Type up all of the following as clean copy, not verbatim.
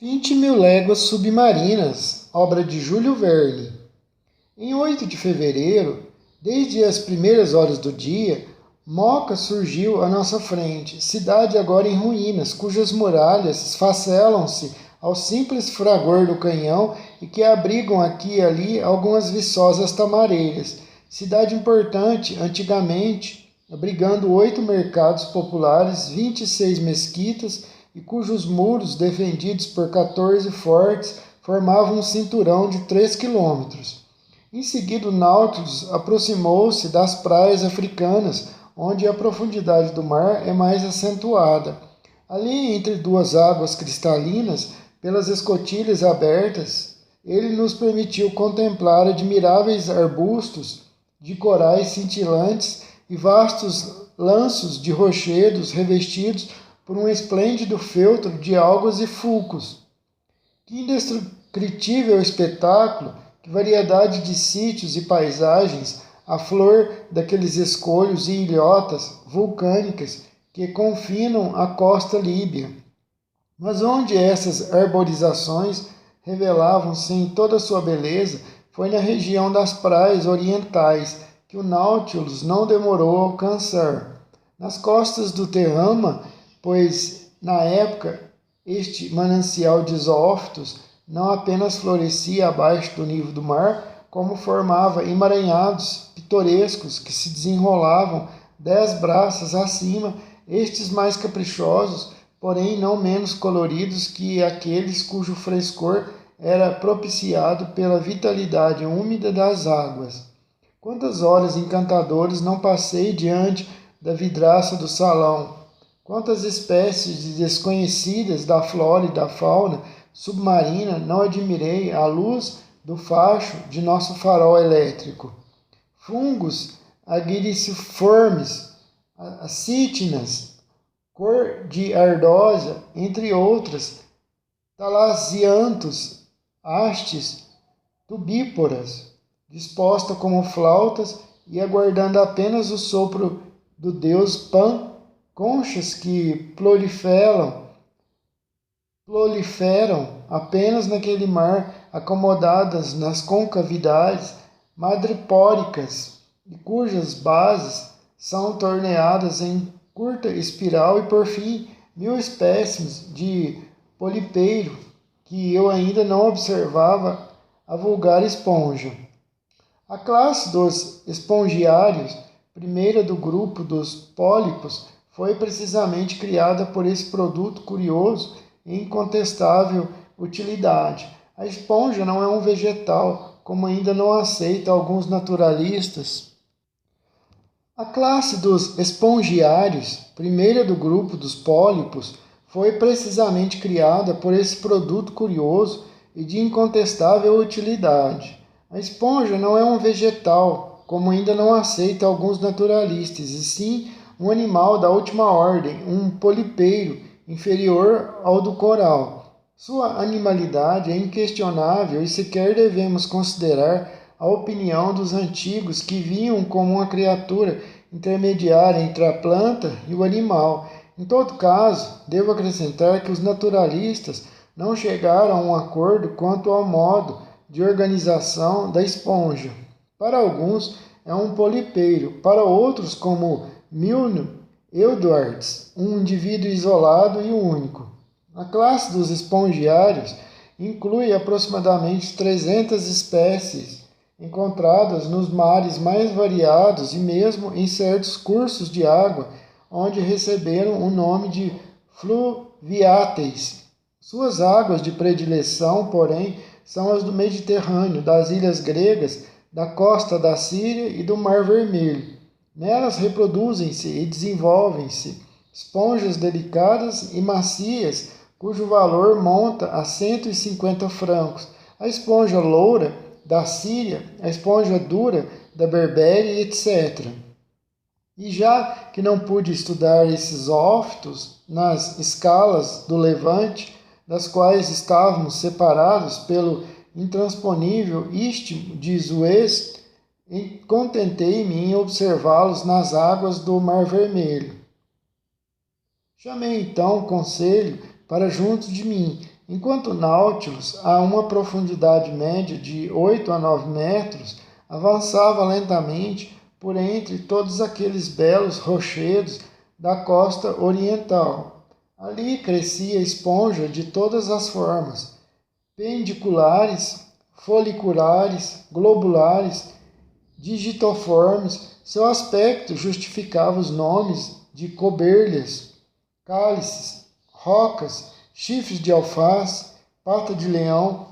20.000 léguas submarinas, obra de Júlio Verne. Em 8 de fevereiro, desde as primeiras horas do dia, Moca surgiu à nossa frente, cidade agora em ruínas, cujas muralhas esfacelam-se ao simples fragor do canhão e que abrigam aqui e ali algumas viçosas tamareiras. Cidade importante, antigamente, abrigando 8 mercados populares, 26 mesquitas, e cujos muros, defendidos por 14 fortes, formavam um cinturão de 3 quilômetros. Em seguida, o Nautilus aproximou-se das praias africanas, onde a profundidade do mar é mais acentuada. Ali, entre duas águas cristalinas, pelas escotilhas abertas, ele nos permitiu contemplar admiráveis arbustos de corais cintilantes e vastos lanços de rochedos revestidos por um esplêndido feltro de algas e fulcos. Que indescritível espetáculo, que variedade de sítios e paisagens, a flor daqueles escolhos e ilhotas vulcânicas que confinam a costa líbia. Mas onde essas arborizações revelavam-se em toda a sua beleza, foi na região das praias orientais, que o Nautilus não demorou a alcançar. Nas costas do Terrama, pois na época este manancial de zoófitos não apenas florescia abaixo do nível do mar, como formava emaranhados pitorescos que se desenrolavam 10 braças acima, estes mais caprichosos, porém não menos coloridos que aqueles cujo frescor era propiciado pela vitalidade úmida das águas. Quantas horas encantadoras não passei diante da vidraça do salão! Quantas espécies de desconhecidas da flora e da fauna submarina não admirei à luz do facho de nosso farol elétrico. Fungos agiriciformes, acítinas, cor de ardosa, entre outras, talasiantos, hastes, tubíporas, dispostas como flautas e aguardando apenas o sopro do deus Pan, conchas que proliferam apenas naquele mar, acomodadas nas concavidades madrepóricas e cujas bases são torneadas em curta espiral e, por fim, 1000 espécimes de polipeiro que eu ainda não observava a vulgar esponja. A classe dos espongiários, primeira do grupo dos pólipos, foi precisamente criada por esse produto curioso e incontestável utilidade. A esponja não é um vegetal, como ainda não aceita alguns naturalistas. A classe dos espongiários, primeira do grupo dos pólipos, foi precisamente criada por esse produto curioso e de incontestável utilidade. A esponja não é um vegetal, como ainda não aceita alguns naturalistas, e sim um animal da última ordem, um polipeiro, inferior ao do coral. Sua animalidade é inquestionável e sequer devemos considerar a opinião dos antigos que viam como uma criatura intermediária entre a planta e o animal. Em todo caso, devo acrescentar que os naturalistas não chegaram a um acordo quanto ao modo de organização da esponja. Para alguns é um polipeiro, para outros, como Milne Edwards, um indivíduo isolado e único. A classe dos espongiários inclui aproximadamente 300 espécies encontradas nos mares mais variados e mesmo em certos cursos de água, onde receberam o nome de fluviáteis. Suas águas de predileção, porém, são as do Mediterrâneo, das ilhas gregas, da costa da Síria e do Mar Vermelho. Nelas reproduzem-se e desenvolvem-se esponjas delicadas e macias, cujo valor monta a 150 francos. A esponja loura da Síria, a esponja dura da Berbere, etc. E já que não pude estudar esses zoófitos nas escalas do Levante, das quais estávamos separados pelo intransponível istmo de Suez, contentei-me em observá-los nas águas do Mar Vermelho. Chamei então o conselho para junto de mim, Enquanto o Nautilus, a uma profundidade média de 8 a 9 metros, avançava lentamente por entre todos aqueles belos rochedos da costa oriental. Ali crescia esponja de todas as formas, pendiculares, foliculares, globulares, digitoformes. Seu aspecto justificava os nomes de coberlhas, cálices, rocas, chifres de alface, pata de leão,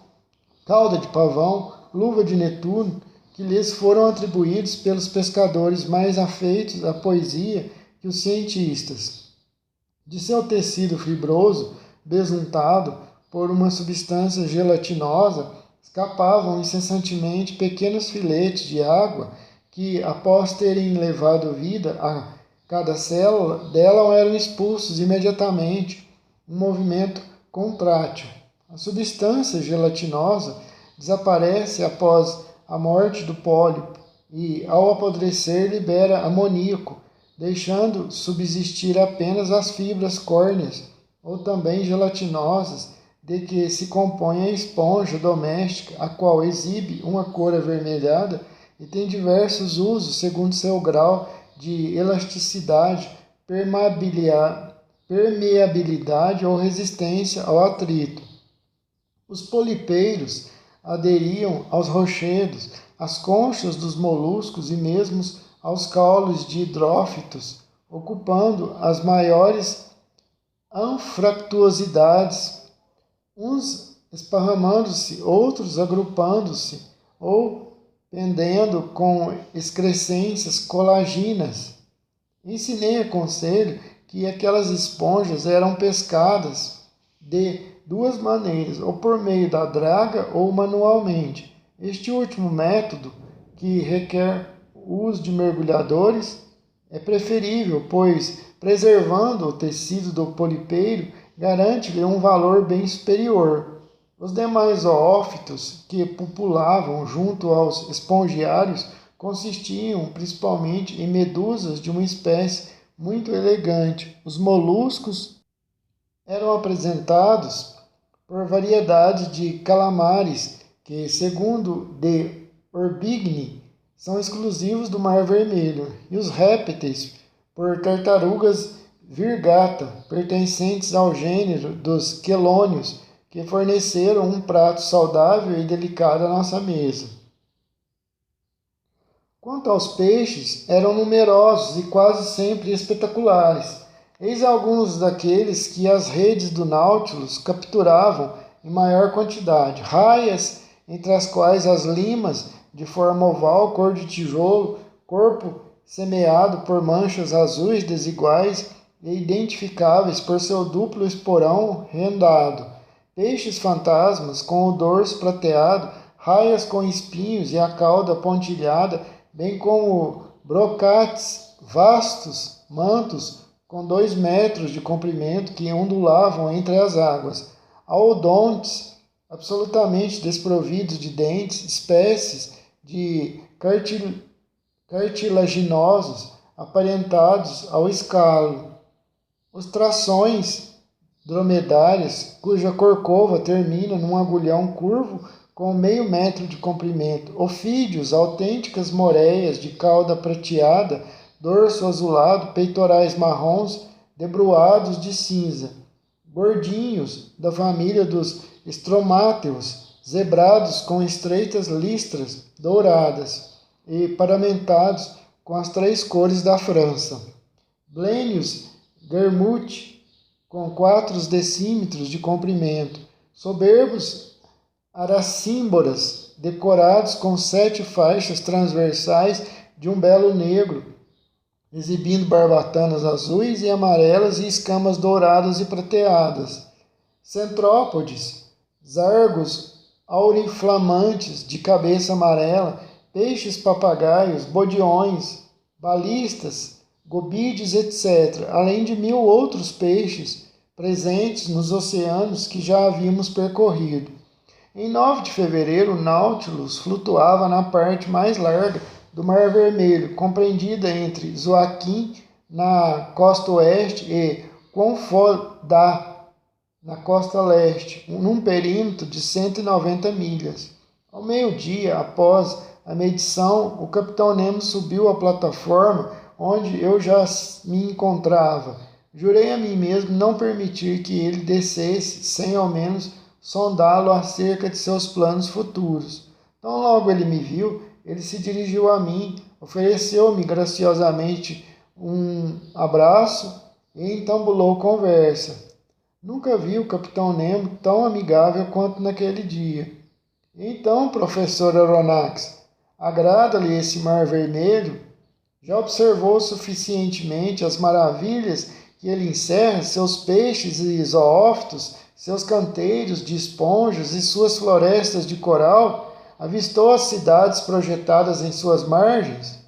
cauda de pavão, luva de Netuno, que lhes foram atribuídos pelos pescadores mais afeitos à poesia que os cientistas. De seu tecido fibroso, besuntado por uma substância gelatinosa, escapavam incessantemente pequenos filetes de água que, após terem levado vida a cada célula dela, eram expulsos imediatamente, um movimento contrátil. A substância gelatinosa desaparece após a morte do pólipo e, ao apodrecer, libera amoníaco, deixando subsistir apenas as fibras córneas, ou também gelatinosas, de que se compõe a esponja doméstica, a qual exibe uma cor avermelhada e tem diversos usos segundo seu grau de elasticidade, permeabilidade ou resistência ao atrito. Os polipeiros aderiam aos rochedos, às conchas dos moluscos e mesmo aos caules de hidrófitos, ocupando as maiores anfractuosidades, uns esparramando-se, outros agrupando-se ou pendendo com excrescências colaginas. Ensinei a Conselho que aquelas esponjas eram pescadas de duas maneiras, ou por meio da draga ou manualmente. Este último método, que requer o uso de mergulhadores, é preferível, pois, preservando o tecido do polipeiro, garante-lhe um valor bem superior. Os demais zoófitos que populavam junto aos espongiários consistiam principalmente em medusas de uma espécie muito elegante. Os moluscos eram apresentados por variedade de calamares que, segundo de Orbigny, são exclusivos do Mar Vermelho, e os répteis por tartarugas virgata, pertencentes ao gênero dos quelônios, que forneceram um prato saudável e delicado à nossa mesa. Quanto aos peixes, eram numerosos e quase sempre espetaculares. Eis alguns daqueles que as redes do Nautilus capturavam em maior quantidade: raias, entre as quais as limas, de forma oval, cor de tijolo, corpo semeado por manchas azuis desiguais e identificáveis por seu duplo esporão rendado; peixes fantasmas com o dorso prateado, raias com espinhos e a cauda pontilhada, bem como brocates, vastos mantos com 2 metros de comprimento que ondulavam entre as águas; aodontes absolutamente desprovidos de dentes, espécies de cartilaginosos aparentados ao escalo; os trações dromedárias, cuja corcova termina num agulhão curvo com meio metro de comprimento; ofídeos, autênticas moreias de cauda prateada, dorso azulado, peitorais marrons debruados de cinza; gordinhos da família dos estromáteos, zebrados com estreitas listras douradas e paramentados com as 3 cores da França; blênios Guermouth, com 4 decímetros de comprimento; soberbos aracímboras, decorados com 7 faixas transversais de um belo negro, exibindo barbatanas azuis e amarelas e escamas douradas e prateadas; centrópodes, zargos auriflamantes de cabeça amarela, peixes papagaios, bodiões, balistas, gobides, etc., além de 1000 outros peixes presentes nos oceanos que já havíamos percorrido. Em 9 de fevereiro, o Nautilus flutuava na parte mais larga do Mar Vermelho, compreendida entre Joaquim, na costa oeste, e Quonfodá, na costa leste, num perímetro de 190 milhas. Ao meio-dia, após a medição, o capitão Nemo subiu à plataforma onde eu já me encontrava. Jurei a mim mesmo não permitir que ele descesse sem ao menos sondá-lo acerca de seus planos futuros. Tão logo ele me viu, ele se dirigiu a mim, ofereceu-me graciosamente um abraço e entambulou conversa. Nunca vi o capitão Nemo tão amigável quanto naquele dia. Então, professor Aronnax, agrada-lhe esse mar vermelho? Já observou suficientemente as maravilhas que ele encerra, seus peixes e zoófitos, seus canteiros de esponjas e suas florestas de coral? Avistou as cidades projetadas em suas margens?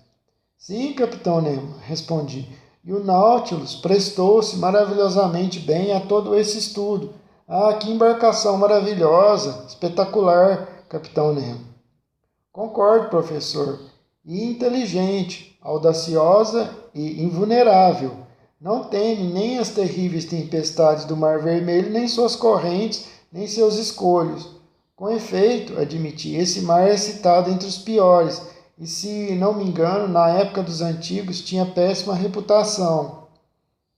Sim, capitão Nemo, respondi. E o Nautilus prestou-se maravilhosamente bem a todo esse estudo. Ah, que embarcação maravilhosa, espetacular, capitão Nemo. Concordo, professor. E inteligente, audaciosa e invulnerável. Não teme nem as terríveis tempestades do Mar Vermelho, nem suas correntes, nem seus escolhos. Com efeito, admiti, esse mar é citado entre os piores, e se não me engano, na época dos antigos tinha péssima reputação.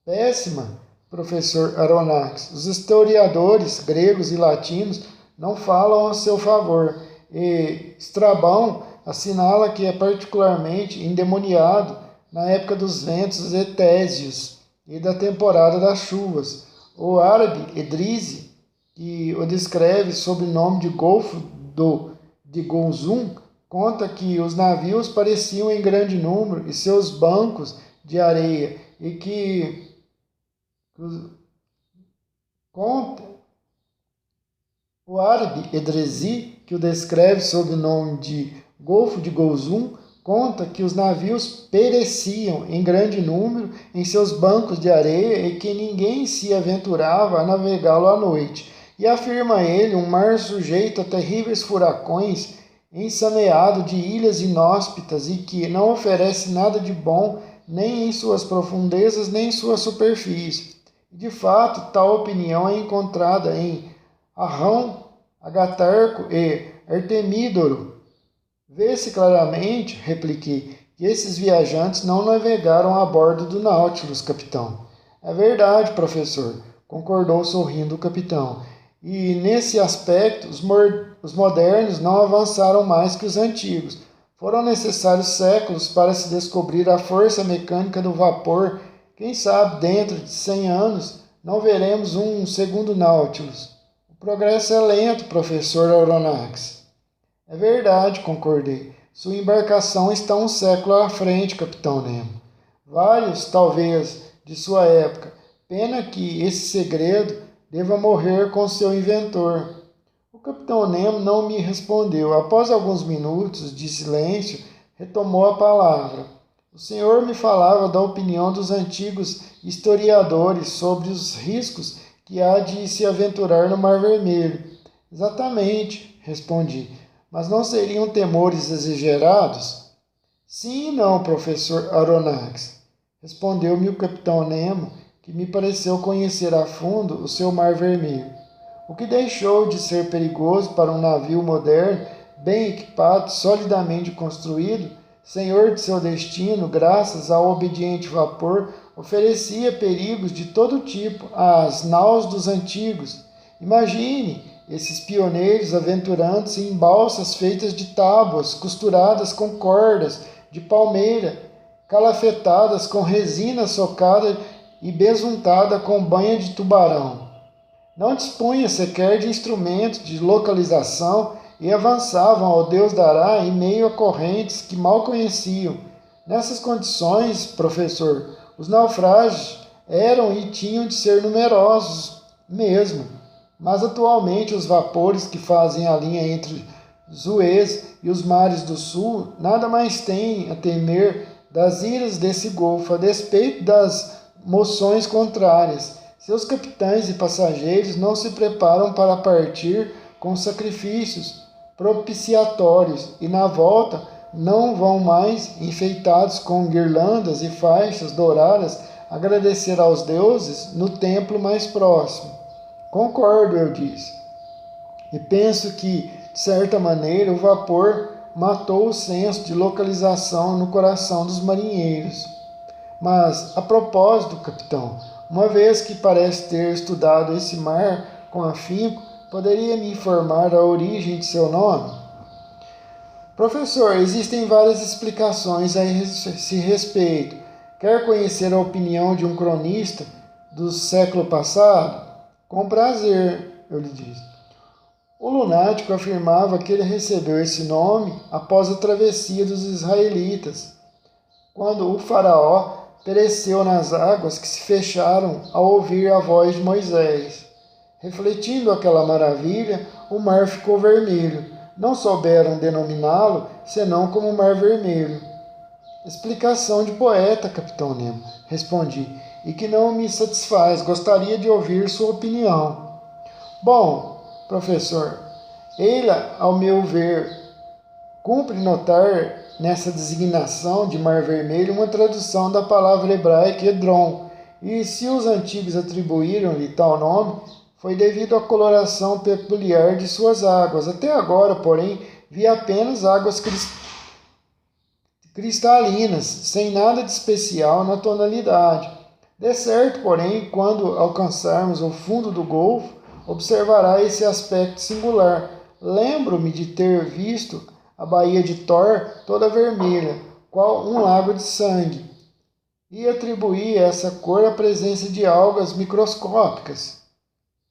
Péssima, professor Aronnax. Os historiadores gregos e latinos não falam a seu favor, e Estrabão assinala que é particularmente endemoniado na época dos ventos etésios e da temporada das chuvas. O árabe Edrise, que o descreve sob o nome de Golfo de Gonzum, conta que os navios pareciam em grande número e seus bancos de areia, e que conta o árabe Edrisi, que o descreve sob o nome de Golfo de Gonzum, conta que os navios pereciam em grande número em seus bancos de areia e que ninguém se aventurava a navegá-lo à noite. E afirma ele um mar sujeito a terríveis furacões, ensaneado de ilhas inóspitas e que não oferece nada de bom nem em suas profundezas nem em sua superfície. De fato, tal opinião é encontrada em Arrão, Agatarco e Artemídoro. Vê-se claramente, repliquei, que esses viajantes não navegaram a bordo do Nautilus, capitão. É verdade, professor, concordou sorrindo o capitão. E nesse aspecto, os modernos não avançaram mais que os antigos. Foram necessários séculos para se descobrir a força mecânica do vapor. Quem sabe, dentro de 100 anos, não veremos um segundo Nautilus. O progresso é lento, professor Aronnax. É verdade, concordei. Sua embarcação está um século à frente, capitão Nemo. Vários, talvez, de sua época. Pena que esse segredo deva morrer com seu inventor. O capitão Nemo não me respondeu. Após alguns minutos de silêncio, retomou a palavra. O senhor me falava da opinião dos antigos historiadores sobre os riscos que há de se aventurar no Mar Vermelho. Exatamente, respondi. Mas não seriam temores exagerados? Sim e não, professor Aronnax, respondeu-me o capitão Nemo, que me pareceu conhecer a fundo o seu Mar Vermelho. O que deixou de ser perigoso para um navio moderno, bem equipado, solidamente construído, senhor de seu destino, graças ao obediente vapor, oferecia perigos de todo tipo às naus dos antigos. Imagine esses pioneiros aventurando-se em balsas feitas de tábuas, costuradas com cordas de palmeira, calafetadas com resina socada e besuntada com banha de tubarão. Não dispunha sequer de instrumentos de localização e avançavam ao Deus dará em meio a correntes que mal conheciam. Nessas condições, professor, os naufrágios eram e tinham de ser numerosos mesmo. Mas atualmente os vapores que fazem a linha entre Suez e os mares do sul nada mais têm a temer das iras desse golfo, a despeito das moções contrárias. Seus capitães e passageiros não se preparam para partir com sacrifícios propiciatórios e na volta não vão mais enfeitados com guirlandas e faixas douradas agradecer aos deuses no templo mais próximo. Concordo, eu disse. E penso que, de certa maneira, o vapor matou o senso de localização no coração dos marinheiros. Mas, a propósito, capitão, uma vez que parece ter estudado esse mar com afinco, poderia me informar a origem de seu nome? Professor, existem várias explicações a esse respeito. Quer conhecer a opinião de um cronista do século passado? Com prazer, eu lhe disse. O lunático afirmava que ele recebeu esse nome após a travessia dos israelitas, quando o faraó pereceu nas águas que se fecharam ao ouvir a voz de Moisés. Refletindo aquela maravilha, o mar ficou vermelho. Não souberam denominá-lo senão como Mar Vermelho. Explicação de poeta, capitão Nemo, respondi, e que não me satisfaz. Gostaria de ouvir sua opinião. Bom, professor, ela, ao meu ver, cumpre notar nessa designação de Mar Vermelho uma tradução da palavra hebraica Edrom, e se os antigos atribuíram-lhe tal nome, foi devido à coloração peculiar de suas águas. Até agora, porém, vi apenas águas cristalinas, sem nada de especial na tonalidade. De certo, porém, quando alcançarmos o fundo do Golfo, observará esse aspecto singular. Lembro-me de ter visto a baía de Tor toda vermelha, qual um lago de sangue, e atribuí essa cor à presença de algas microscópicas.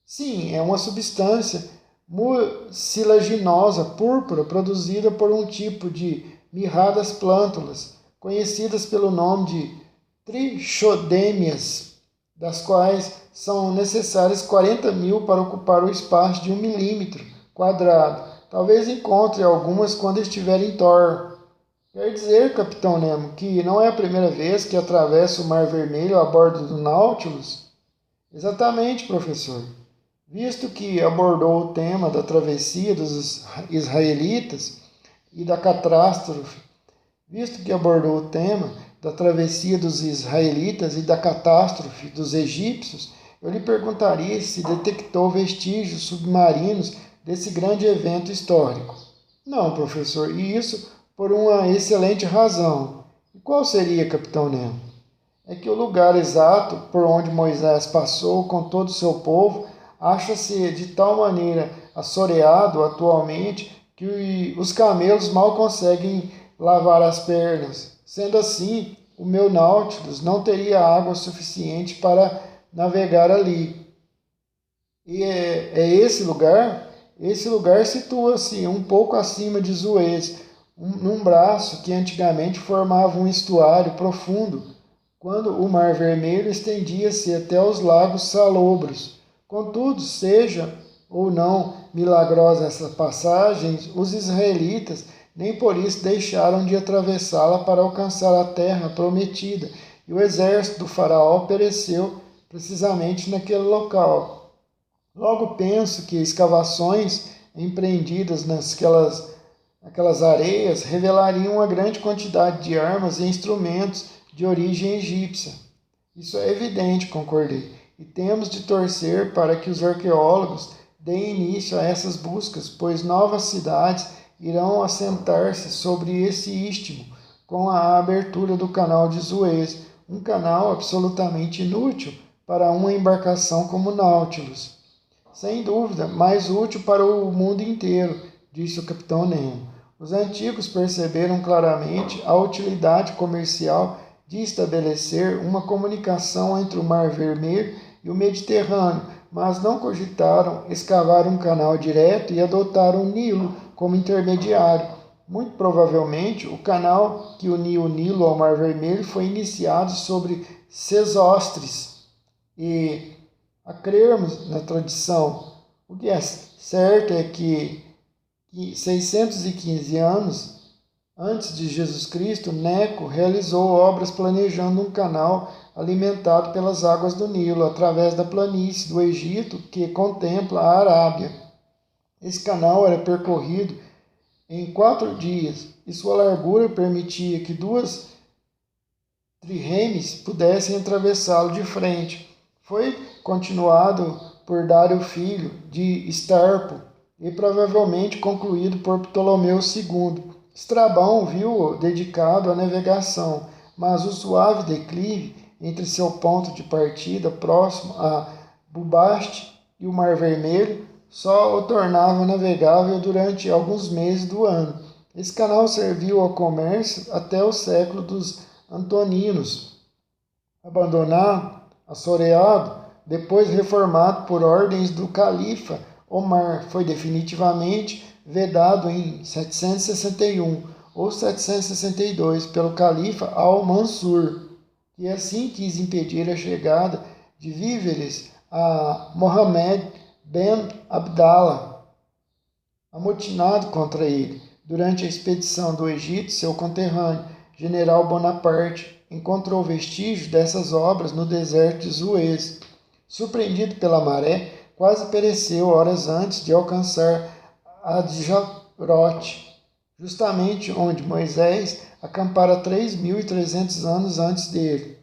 Sim, é uma substância mucilaginosa púrpura produzida por um tipo de mirradas plântulas, conhecidas pelo nome de trichodêmias, das quais são necessárias 40.000 para ocupar o espaço de 1 milímetro quadrado. Talvez encontre algumas quando estiver em Tor. Quer dizer, capitão Nemo, que não é a primeira vez que atravesso o Mar Vermelho a bordo do Nautilus? Exatamente, professor. Visto que abordou o tema da travessia dos israelitas e da catástrofe, dos egípcios, eu lhe perguntaria se detectou vestígios submarinos desse grande evento histórico. Não, professor, e isso por uma excelente razão. E qual seria, capitão Nemo? É que o lugar exato por onde Moisés passou com todo o seu povo acha-se de tal maneira assoreado atualmente que os camelos mal conseguem lavar as pernas. Sendo assim, o meu Nautilus não teria água suficiente para navegar ali. E é esse lugar? Esse lugar situa-se um pouco acima de Suez, num braço que antigamente formava um estuário profundo, quando o Mar Vermelho estendia-se até os lagos salobros. Contudo, seja ou não milagrosa essa passagem, os israelitas nem por isso deixaram de atravessá-la para alcançar a terra prometida, e o exército do faraó pereceu precisamente naquele local. Logo penso que escavações empreendidas naquelas areias revelariam uma grande quantidade de armas e instrumentos de origem egípcia. Isso é evidente, concordei, e temos de torcer para que os arqueólogos deem início a essas buscas, pois novas cidades irão assentar-se sobre esse istmo com a abertura do canal de Suez, um canal absolutamente inútil para uma embarcação como Nautilus. Sem dúvida, mais útil para o mundo inteiro, disse o capitão Nemo. Os antigos perceberam claramente a utilidade comercial de estabelecer uma comunicação entre o Mar Vermelho e o Mediterrâneo, mas não cogitaram escavar um canal direto e adotar o Nilo como intermediário. Muito provavelmente, o canal que unia o Nilo ao Mar Vermelho foi iniciado sobre Sesostris. E, a crermos na tradição, o que é certo é que 615 anos antes de Jesus Cristo, Neco realizou obras planejando um canal alimentado pelas águas do Nilo, através da planície do Egito que contempla a Arábia. Esse canal era percorrido em 4 dias, e sua largura permitia que 2 trirremes pudessem atravessá-lo de frente. Foi continuado por Dário filho de Starpo e provavelmente concluído por Ptolomeu II. Estrabão viu-o dedicado à navegação, mas o suave declive entre seu ponto de partida próximo a Bubaste e o Mar Vermelho só o tornava navegável durante alguns meses do ano. Esse canal serviu ao comércio até o século dos Antoninos, abandonado, assoreado, depois reformado por ordens do califa Omar, foi definitivamente vedado em 761 ou 762 pelo califa Al-Mansur, que assim quis impedir a chegada de víveres a Mohammed ben Abdallah, amotinado contra ele. Durante a expedição do Egito, seu conterrâneo, general Bonaparte, encontrou vestígios dessas obras no deserto de Suez. Surpreendido pela maré, quase pereceu horas antes de alcançar Adjarote, justamente onde Moisés acampara 3.300 anos antes dele.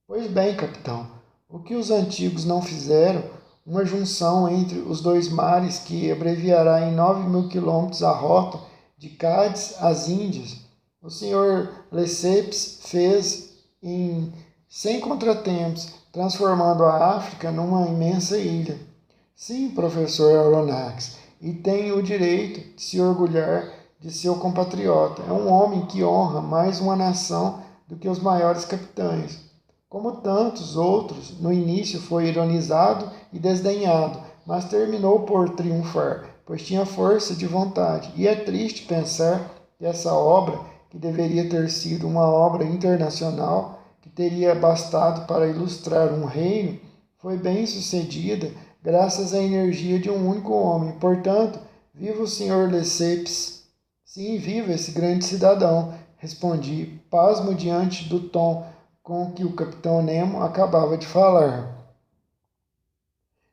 Pois bem, capitão, o que os antigos não fizeram, uma junção entre os dois mares que abreviará em 9.000 quilômetros a rota de Cádiz às Índias, o senhor Lesseps fez sem contratempos, transformando a África numa imensa ilha. Sim, professor Aronnax, e tem o direito de se orgulhar de seu compatriota. É um homem que honra mais uma nação do que os maiores capitães. Como tantos outros, no início foi ironizado e desdenhado, mas terminou por triunfar, pois tinha força de vontade. E é triste pensar que essa obra, que deveria ter sido uma obra internacional, que teria bastado para ilustrar um reino, foi bem sucedida graças à energia de um único homem. Portanto, viva o senhor Lesseps. Sim, viva esse grande cidadão, respondi, pasmo diante do tom com que o capitão Nemo acabava de falar.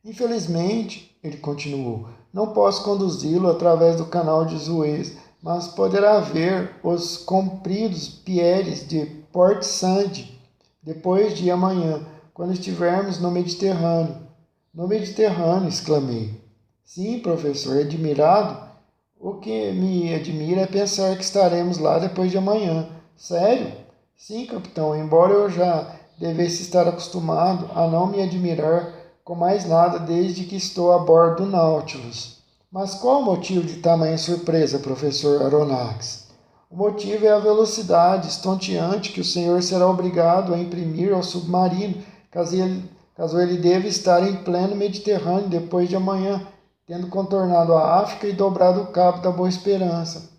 Infelizmente, ele continuou, não posso conduzi-lo através do canal de Suez, mas poderá ver os compridos pieres de Port Said depois de amanhã, quando estivermos no Mediterrâneo. No Mediterrâneo, exclamei. Sim, professor, admirado. O que me admira é pensar que estaremos lá depois de amanhã. Sério? Sim, capitão, embora eu já devesse estar acostumado a não me admirar com mais nada desde que estou a bordo do Nautilus. Mas qual o motivo de tamanha surpresa, professor Aronnax? O motivo é a velocidade estonteante que o senhor será obrigado a imprimir ao submarino, caso ele deva estar em pleno Mediterrâneo depois de amanhã, tendo contornado a África e dobrado o Cabo da Boa Esperança.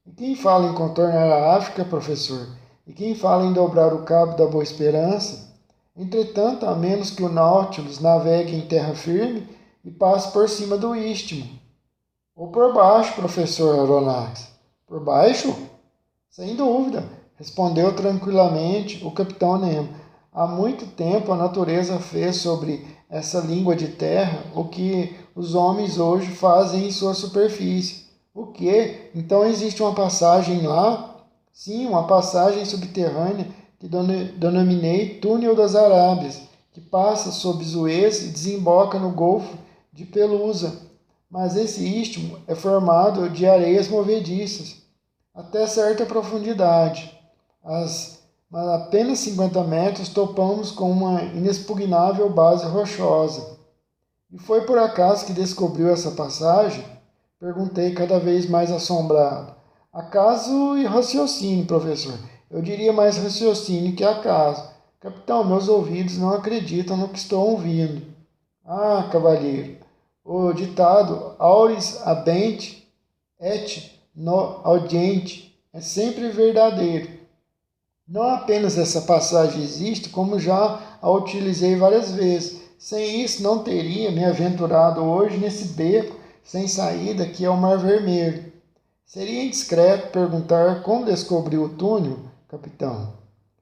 E quem fala em contornar a África, professor? E quem fala em dobrar o Cabo da Boa Esperança? Entretanto, a menos que o Nautilus navegue em terra firme e passe por cima do istmo. Ou por baixo, professor Aronnax. Por baixo? Sem dúvida, respondeu tranquilamente o capitão Nemo. Há muito tempo a natureza fez sobre essa língua de terra o que os homens hoje fazem em sua superfície. O quê? Então existe uma passagem lá? Sim, uma passagem subterrânea que denominei Túnel das Arábias, que passa sob Suez e desemboca no Golfo de Pelusa. Mas esse istmo é formado de areias movediças, até certa profundidade. Mas apenas 50 metros topamos com uma inexpugnável base rochosa. E foi por acaso que descobriu essa passagem? Perguntei cada vez mais assombrado. Acaso e raciocínio, professor. Eu diria mais raciocínio que acaso. Capitão, meus ouvidos não acreditam no que estou ouvindo. Ah, cavalheiro, o ditado auris habent et no audiente é sempre verdadeiro. Não apenas essa passagem existe, como já a utilizei várias vezes. Sem isso, não teria me aventurado hoje nesse beco sem saída que é o Mar Vermelho. Seria indiscreto perguntar como descobriu o túnel, capitão?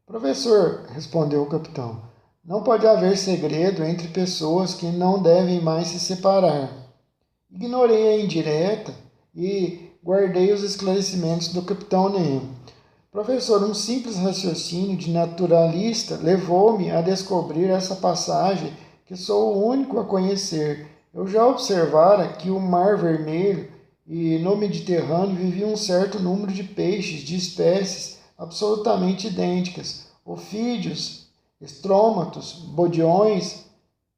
Professor, respondeu o capitão, não pode haver segredo entre pessoas que não devem mais se separar. Ignorei a indireta e guardei os esclarecimentos do capitão Nemo. Professor, um simples raciocínio de naturalista levou-me a descobrir essa passagem que sou o único a conhecer Eu já observara que o Mar Vermelho e no Mediterrâneo vivia um certo número de peixes de espécies absolutamente idênticas: ofídeos, estrômatos, bodiões,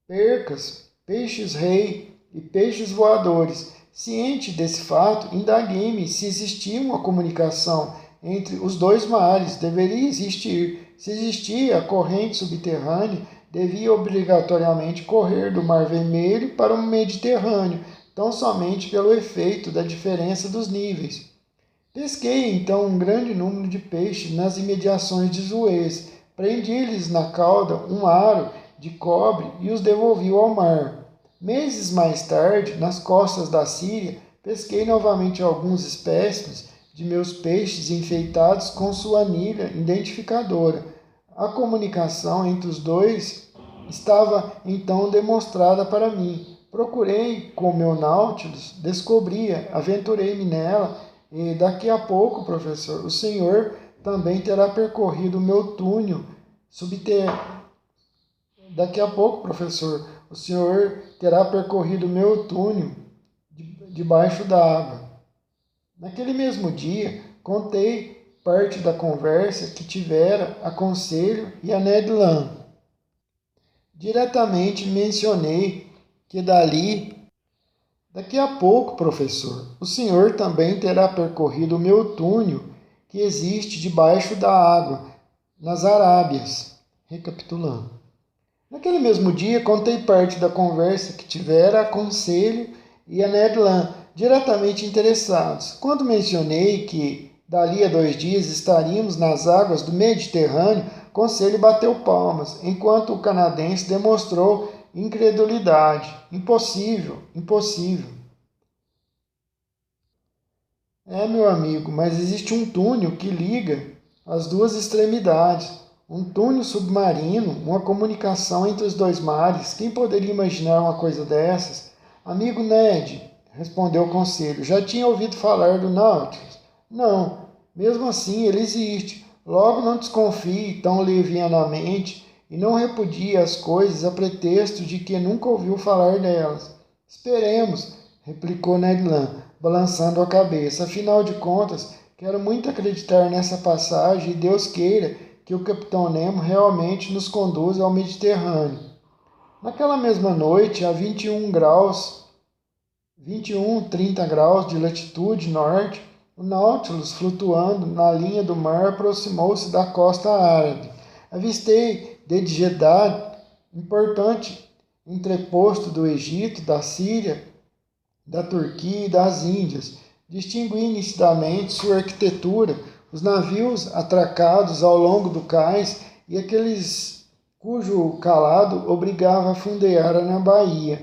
percas, peixes-rei e peixes voadores. Ciente desse fato, indaguei-me se existia uma comunicação entre os dois mares. Deveria existir. Se existia, a corrente subterrânea devia obrigatoriamente correr do Mar Vermelho para o Mediterrâneo, tão somente pelo efeito da diferença dos níveis. Pesquei então um grande número de peixes nas imediações de Suez, prendi-lhes na cauda um aro de cobre e os devolvi ao mar. Meses mais tarde, nas costas da Síria, pesquei novamente alguns espécimes de meus peixes enfeitados com sua anilha identificadora. A comunicação entre os dois estava então demonstrada para mim. Procurei com meu Nautilus, descobri-a, aventurei-me nela e daqui a pouco, professor, o senhor também terá percorrido o meu túnel subterrâneo. Daqui a pouco, professor, o senhor terá percorrido o meu túnel debaixo da água. Naquele mesmo dia, contei parte da conversa que tivera a Conselho e a Ned Land. Diretamente mencionei que daqui a pouco, professor, o senhor também terá percorrido o meu túnel que existe debaixo da água, nas Arábias. Recapitulando. Naquele mesmo dia, contei parte da conversa que tivera a Conselho e a Ned Land, diretamente interessados. Quando mencionei que dali a 2 dias estaríamos nas águas do Mediterrâneo, Conselho bateu palmas, enquanto o canadense demonstrou incredulidade. Impossível, impossível. Meu amigo, mas existe um túnel que liga as duas extremidades. Um túnel submarino, uma comunicação entre os dois mares. Quem poderia imaginar uma coisa dessas? Amigo Ned, respondeu o Conselho, já tinha ouvido falar do Nautilus? Não, mesmo assim ele existe. Logo não desconfie tão levianamente e não repudie as coisas a pretexto de que nunca ouviu falar delas. Esperemos, replicou Ned Land, balançando a cabeça. Afinal de contas, quero muito acreditar nessa passagem e Deus queira que o Capitão Nemo realmente nos conduza ao Mediterrâneo. Naquela mesma noite, a 30 graus de latitude norte, o Nautilus, flutuando na linha do mar, aproximou-se da costa árabe. Avistei de Jeddah, importante entreposto do Egito, da Síria, da Turquia e das Índias. Distingui nitidamente sua arquitetura, os navios atracados ao longo do cais e aqueles cujo calado obrigava a fundear na baía.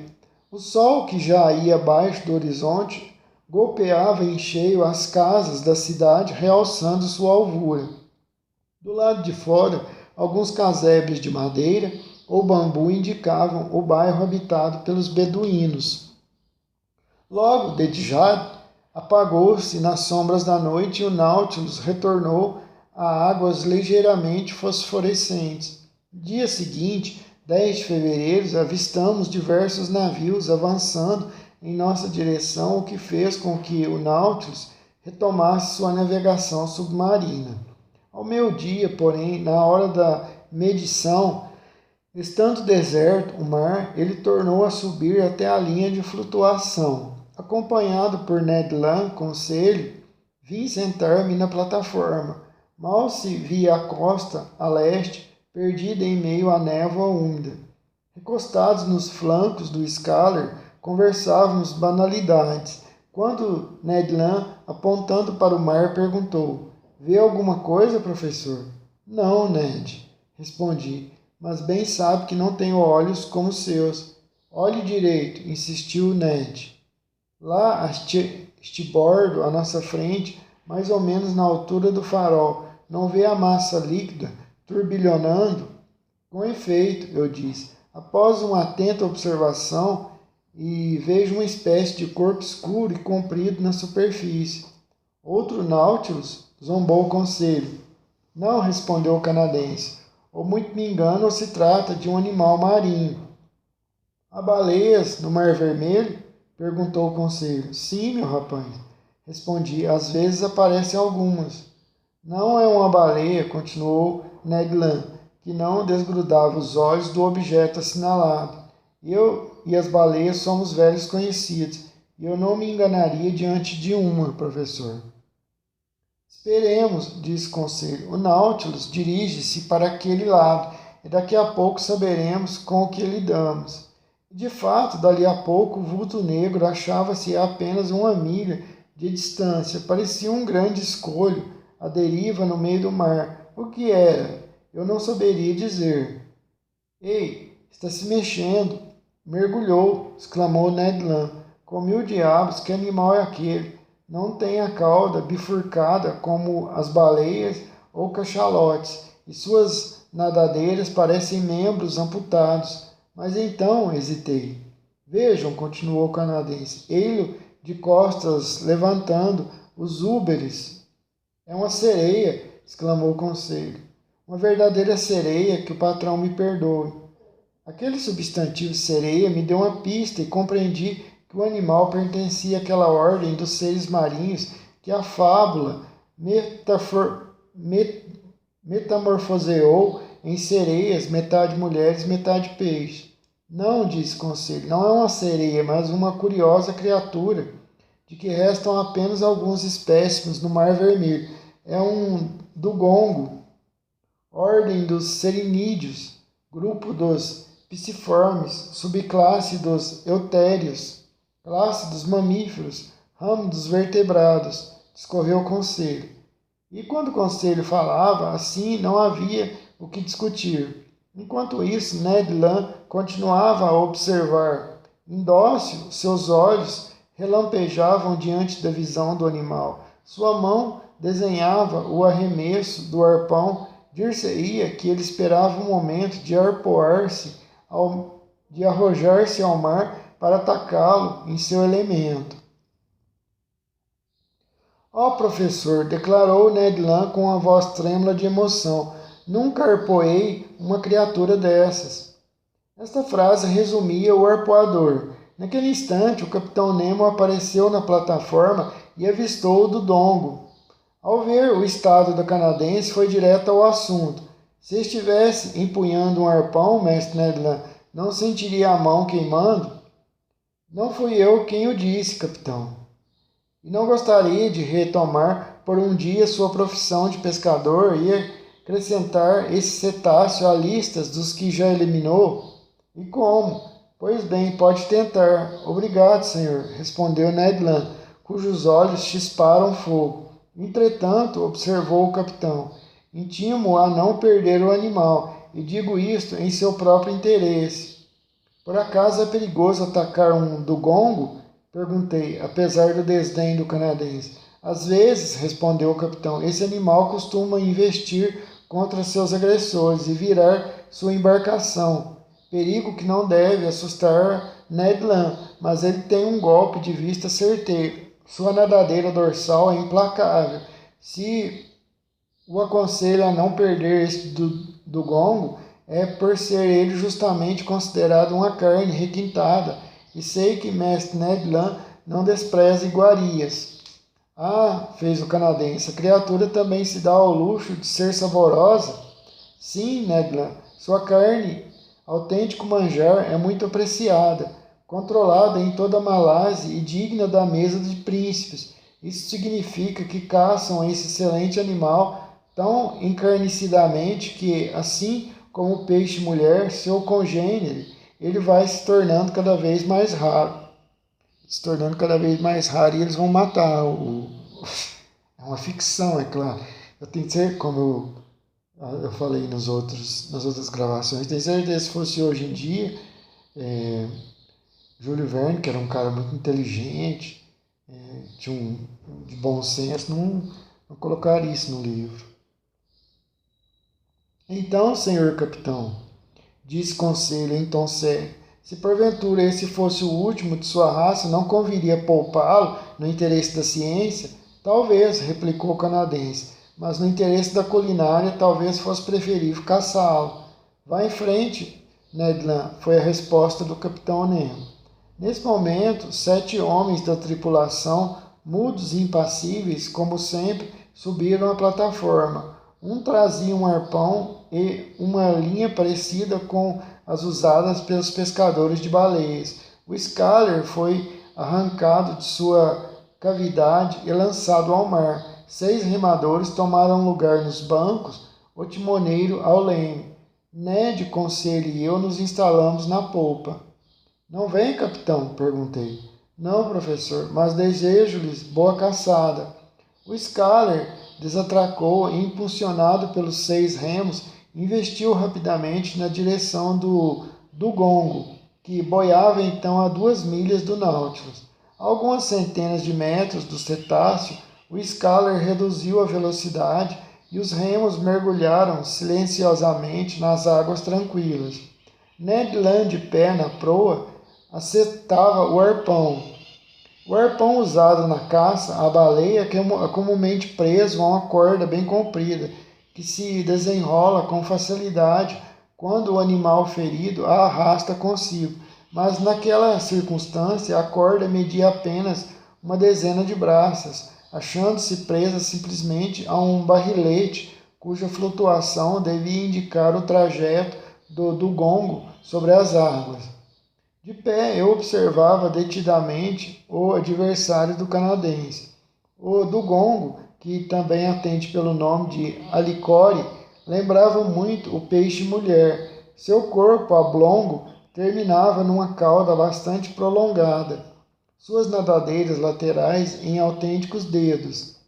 O sol, que já ia abaixo do horizonte, golpeava em cheio as casas da cidade, realçando sua alvura. Do lado de fora, alguns casebres de madeira ou bambu indicavam o bairro habitado pelos beduínos. Logo, Dedjad apagou-se nas sombras da noite e o Nautilus retornou a águas ligeiramente fosforescentes. Dia seguinte, 10 de fevereiro, avistamos diversos navios avançando em nossa direção, o que fez com que o Nautilus retomasse sua navegação submarina. Ao meio-dia, porém, na hora da medição, estando deserto o mar, ele tornou a subir até a linha de flutuação. Acompanhado por Ned Land, Conselho, vim sentar-me na plataforma. Mal se via a costa a leste, perdida em meio à névoa úmida. Recostados nos flancos do Scalar, conversávamos banalidades, quando Ned Land, apontando para o mar, perguntou: "Vê alguma coisa, professor?" "Não, Ned", respondi, "mas bem sabe que não tenho olhos como os seus." "Olhe direito", insistiu Ned. Lá, a estibordo, à nossa frente, mais ou menos na altura do farol, não vê a massa líquida turbilhonando? Com efeito, eu disse, após uma atenta observação, e vejo uma espécie de corpo escuro e comprido na superfície. Outro Nautilus? Zombou o Conselho. Não, respondeu o canadense. Ou muito me engano, ou se trata de um animal marinho. Há baleias no Mar Vermelho? Perguntou o conselho. Sim, meu rapaz, respondi. Às vezes aparecem algumas. Não é uma baleia, continuou Ned Land, que não desgrudava os olhos do objeto assinalado. Eu e as baleias somos velhos conhecidos, e eu não me enganaria diante de uma, professor. Esperemos, disse o conselho. O Nautilus dirige-se para aquele lado, e daqui a pouco saberemos com o que lidamos. De fato, dali a pouco, o vulto negro achava-se a apenas 1 milha de distância. Parecia um grande escolho, à deriva no meio do mar. O que era? Eu não saberia dizer. Ei, está se mexendo. Mergulhou, exclamou Ned Land. Com mil diabos, que animal é aquele? Não tem a cauda bifurcada como as baleias ou cachalotes, e suas nadadeiras parecem membros amputados. Mas então, hesitei. Vejam, continuou o canadense, ei-lo de costas levantando os úberes. É uma sereia, exclamou o conselho. Uma verdadeira sereia, que o patrão me perdoe. Aquele substantivo sereia me deu uma pista e compreendi que o animal pertencia àquela ordem dos seres marinhos que a fábula metamorfoseou em sereias, metade mulheres, metade peixe. Não, disse o conselho, não é uma sereia, mas uma curiosa criatura, de que restam apenas alguns espécimes no Mar Vermelho. É um dugongo, ordem dos serinídeos, grupo dos piciformes, subclasse dos eutérios, classe dos mamíferos, ramo dos vertebrados, discorreu o conselho. E quando o conselho falava, assim não havia o que discutir. Enquanto isso, Ned Land continuava a observar. Indócil, seus olhos relampejavam diante da visão do animal. Sua mão desenhava o arremesso do arpão. Dir-se-ia que ele esperava um momento de arpoar-se, de arrojar-se ao mar para atacá-lo em seu elemento. Ó, professor, declarou Ned Land com uma voz trêmula de emoção, nunca arpoei uma criatura dessas. Esta frase resumia o arpoador. Naquele instante, o capitão Nemo apareceu na plataforma e avistou o Dodongo. Ao ver o estado do canadense, foi direto ao assunto. Se estivesse empunhando um arpão, mestre Ned Land, não sentiria a mão queimando? Não fui eu quem o disse, capitão. E não gostaria de retomar por um dia sua profissão de pescador e acrescentar esse cetáceo à lista dos que já eliminou? E como? Pois bem, pode tentar. Obrigado, senhor, respondeu Ned Land, cujos olhos chisparam fogo. Entretanto, observou o capitão, intimo a não perder o animal, e digo isto em seu próprio interesse. Por acaso é perigoso atacar um dugongo? Perguntei, apesar do desdém do canadense. Às vezes, respondeu o capitão, esse animal costuma investir contra seus agressores e virar sua embarcação. Perigo que não deve assustar Ned Land, mas ele tem um golpe de vista certeiro. Sua nadadeira dorsal é implacável. Se o aconselho a não perder este dugongo, é por ser ele justamente considerado uma carne requintada, e sei que mestre Ned Land não despreza iguarias. Ah, fez o canadense, a criatura também se dá ao luxo de ser saborosa? Sim, Ned Land, sua carne, autêntico manjar, é muito apreciada, controlada em toda a Malásia e digna da mesa de príncipes. Isso significa que caçam esse excelente animal tão encarnicidamente que, assim como o peixe-mulher, seu congênere, ele vai se tornando cada vez mais raro. E eles vão matar o... É uma ficção, é claro. Eu tenho que ser, como eu falei nas outras gravações, tenho certeza que se fosse hoje em dia, Júlio Verne, que era um cara muito inteligente, tinha de bom senso, não colocaria isso no livro. Então, senhor capitão, disse conselho em tom sério, se porventura esse fosse o último de sua raça, não conviria poupá-lo no interesse da ciência? Talvez, replicou o canadense, mas no interesse da culinária talvez fosse preferível caçá-lo. Vá em frente, Ned Land, foi a resposta do capitão Nemo. Nesse momento, 7 homens da tripulação, mudos e impassíveis, como sempre, subiram à plataforma. Um trazia um arpão e uma linha parecida com as usadas pelos pescadores de baleias. O Scaler foi arrancado de sua cavidade e lançado ao mar. 6 remadores tomaram lugar nos bancos, o timoneiro ao leme. Ned, Conseil e eu nos instalamos na polpa. Não vem, capitão? Perguntei. Não, professor, mas desejo-lhes boa caçada. O Scaler desatracou e, impulsionado pelos 6 remos, investiu rapidamente na direção do Gongo, que boiava então a 2 milhas do Nautilus. A algumas centenas de metros do cetáceo, o Scaler reduziu a velocidade e os remos mergulharam silenciosamente nas águas tranquilas. Ned Land, de pé na proa, acertava o arpão. O arpão usado na caça à baleia é comumente preso a uma corda bem comprida, que se desenrola com facilidade quando o animal ferido a arrasta consigo. Mas naquela circunstância a corda media apenas uma dezena de braças, achando-se presa simplesmente a um barrilete cuja flutuação devia indicar o trajeto do gongo sobre as águas. De pé, eu observava detidamente o adversário do canadense. O dugongo, que também atende pelo nome de alicore, lembrava muito o peixe-mulher. Seu corpo oblongo terminava numa cauda bastante prolongada, suas nadadeiras laterais em autênticos dedos.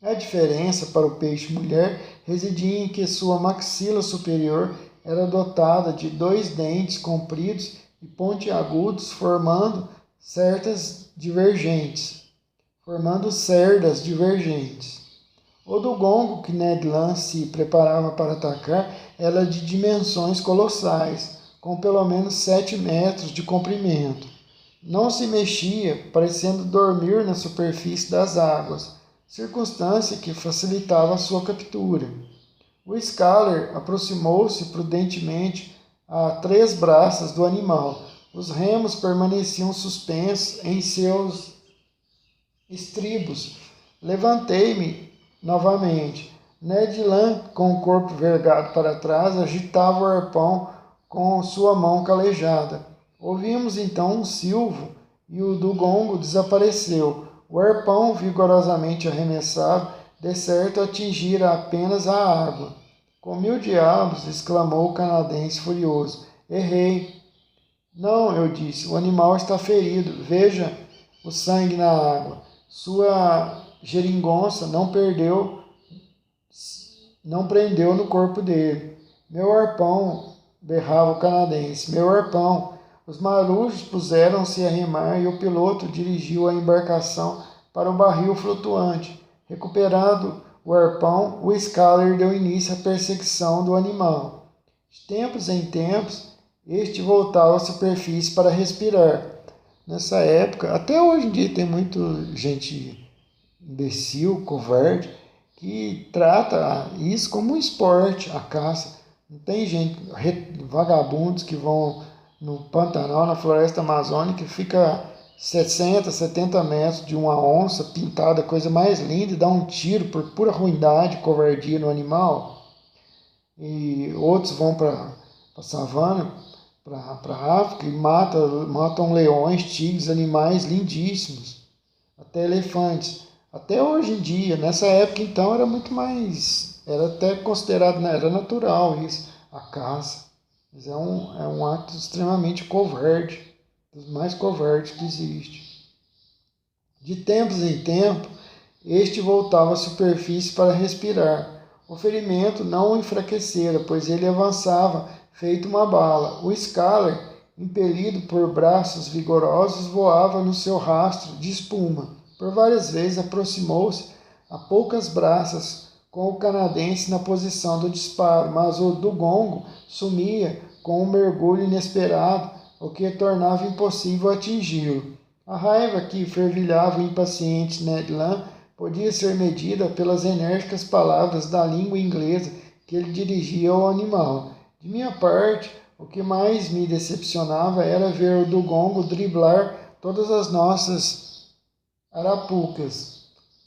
A diferença para o peixe-mulher residia em que sua maxila superior era dotada de 2 dentes compridos e pontiagudos, formando cerdas divergentes. O dugongo que Ned Land se preparava para atacar era de dimensões colossais, com pelo menos 7 metros de comprimento. Não se mexia, parecendo dormir na superfície das águas, circunstância que facilitava a sua captura. O Scaler aproximou-se prudentemente a 3 braças do animal. Os remos permaneciam suspensos em seus estribos. Levantei-me novamente. Ned Land, com o corpo vergado para trás, agitava o arpão com sua mão calejada. Ouvimos então um silvo e o dugongo desapareceu. O arpão, vigorosamente arremessado, de certo atingira apenas a água. Com 1000 diabos! Exclamou o canadense furioso. Errei. Não, eu disse, o animal está ferido. Veja o sangue na água. Sua geringonça não prendeu no corpo dele. Meu arpão, berrava o canadense. Meu arpão. Os marujos puseram-se a remar e o piloto dirigiu a embarcação para o barril flutuante. Recuperando o arpão, o Scaler deu início à perseguição do animal. De tempos em tempos, este voltava à superfície para respirar. Nessa época, até hoje em dia tem muita gente imbecil, covarde, que trata isso como um esporte, a caça. Não tem gente, vagabundos que vão no Pantanal, na floresta amazônica, que fica 60, 70 metros de uma onça pintada, coisa mais linda, e dá um tiro por pura ruindade, covardia no animal. E outros vão para a savana, para a África, e matam leões, tigres, animais lindíssimos, até elefantes. Até hoje em dia, nessa época então era muito mais, era até considerado, né, era natural isso, a caça. Mas é um ato extremamente covarde, dos mais covardes que existe. De tempos em tempos, este voltava à superfície para respirar. O ferimento não o enfraquecera, pois ele avançava, feito uma bala. O Scaler, impelido por braços vigorosos, voava no seu rastro de espuma. Por várias vezes aproximou-se a poucas braças, com o canadense na posição do disparo, mas o dugongo sumia com um mergulho inesperado, o que tornava impossível atingi-lo. A raiva que fervilhava o impaciente Ned Land podia ser medida pelas enérgicas palavras da língua inglesa que ele dirigia ao animal. De minha parte, O que mais me decepcionava era ver o Dugongo driblar todas as nossas arapucas.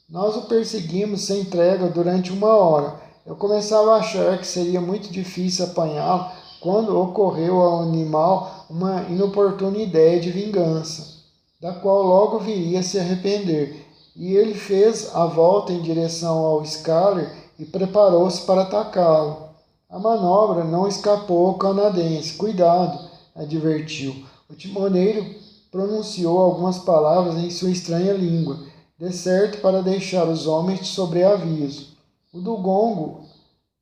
Nós o perseguimos sem trégua durante 1 hora. Eu começava a achar que seria muito difícil apanhá-lo quando ocorreu ao animal uma inoportuna ideia de vingança, da qual logo viria a se arrepender. E ele fez a volta em direção ao Scaler e preparou-se para atacá-lo. A manobra não escapou ao canadense. Cuidado, advertiu. O timoneiro pronunciou algumas palavras em sua estranha língua, de certo para deixar os homens de sobreaviso. O Dugongo,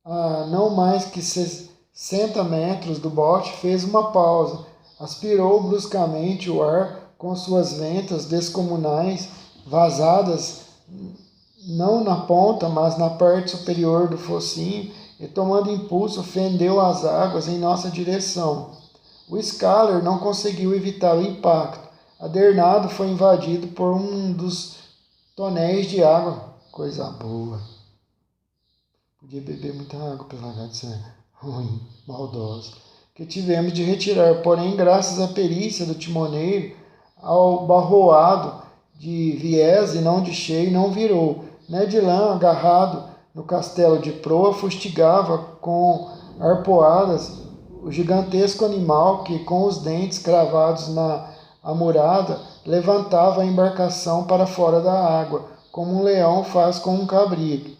a não mais que 60 metros do bote, fez uma pausa, aspirou bruscamente o ar com suas ventas descomunais, vazadas não na ponta, mas na parte superior do focinho, e tomando impulso, fendeu as águas em nossa direção. O Scaler não conseguiu evitar o impacto. Adernado foi invadido por um dos tonéis de água. Coisa boa. Podia beber muita água pela lagarto, ruim, maldosa. Que tivemos de retirar, porém, graças à perícia do timoneiro, ao barroado de viés e não de cheio, não virou. Ned Land, agarrado no castelo de proa, fustigava com arpoadas o gigantesco animal que, com os dentes cravados na amurada, levantava a embarcação para fora da água, como um leão faz com um cabrito.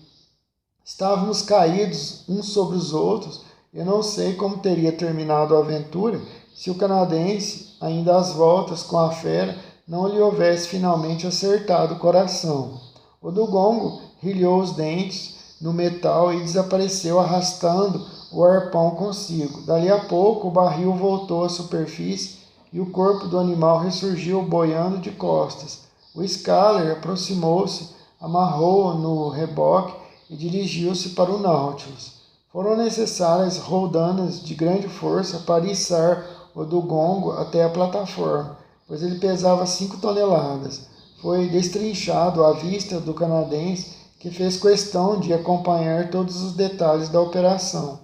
Estávamos caídos uns sobre os outros. Eu não sei como teria terminado a aventura se o canadense, ainda às voltas com a fera, não lhe houvesse finalmente acertado o coração. O Dugongo rilhou os dentes no metal e desapareceu arrastando o arpão consigo. Dali a pouco o barril voltou à superfície e o corpo do animal ressurgiu boiando de costas. O Scaler aproximou-se, amarrou-o no reboque e dirigiu-se para o Nautilus. Foram necessárias roldanas de grande força para içar o Dugongo até a plataforma, pois ele pesava 5 toneladas. Foi destrinchado à vista do canadense, que fez questão de acompanhar todos os detalhes da operação.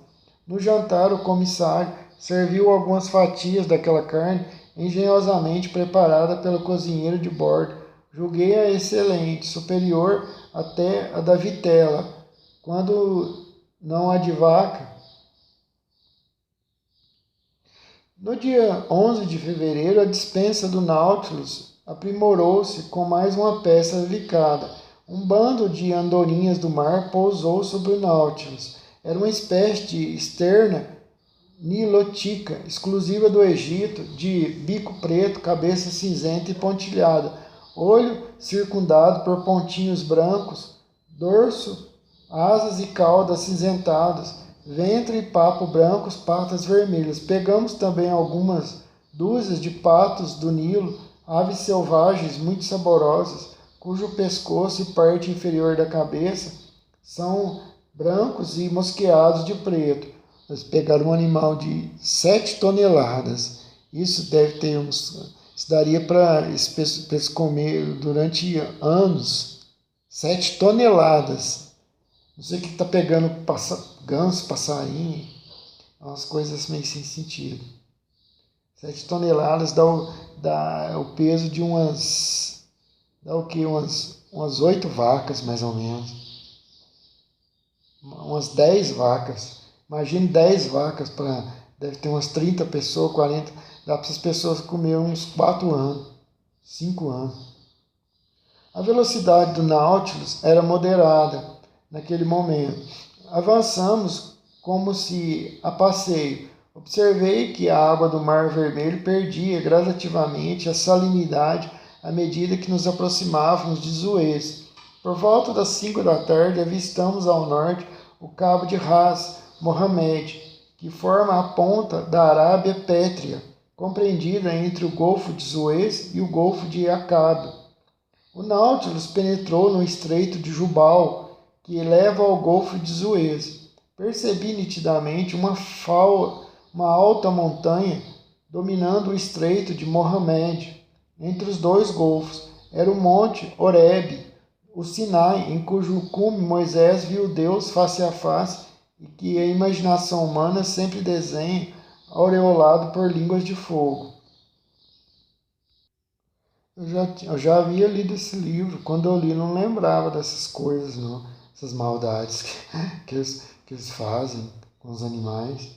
No jantar, o comissário serviu algumas fatias daquela carne engenhosamente preparada pelo cozinheiro de bordo. Julguei-a excelente, superior até a da vitela, quando não a de vaca. No dia 11 de fevereiro, a despensa do Nautilus aprimorou-se com mais uma peça delicada. Um bando de andorinhas do mar pousou sobre o Nautilus. Era uma espécie de esterna nilotica, exclusiva do Egito, de bico preto, cabeça cinzenta e pontilhada, olho circundado por pontinhos brancos, dorso, asas e cauda acinzentadas, ventre e papo brancos, patas vermelhas. Pegamos também algumas dúzias de patos do Nilo, aves selvagens muito saborosas, cujo pescoço e parte inferior da cabeça são brancos e mosqueados de preto. Nós pegaram um animal de 7 toneladas. Isso deve ter uns... Isso daria para eles comer durante anos. 7 toneladas. Não sei o que está pegando ganso, passarinho. Umas coisas meio sem sentido. 7 toneladas dá o peso de umas... Dá o quê? Umas 8 vacas, mais ou menos. Umas 10 vacas. Imagine 10 vacas para... Deve ter umas 30 pessoas, 40. Dá para essas pessoas comer uns 4 anos. 5 anos. A velocidade do Nautilus era moderada naquele momento. Avançamos como se a passeio. Observei que a água do Mar Vermelho perdia gradativamente a salinidade à medida que nos aproximávamos de Suez. Por volta das 5 da tarde, avistamos ao norte o Cabo de Ras Mohammed, que forma a ponta da Arábia Pétrea, compreendida entre o Golfo de Suez e o Golfo de Aqaba. O Nautilus penetrou no Estreito de Jubal, que leva ao Golfo de Suez. Percebi nitidamente uma alta montanha dominando o Estreito de Mohammed. Entre os dois golfos era o Monte Horeb, o Sinai, em cujo cume Moisés viu Deus face a face e que a imaginação humana sempre desenha aureolado por línguas de fogo. Eu já havia lido esse livro. Quando eu li, não lembrava dessas coisas, não. Essas maldades que eles fazem com os animais.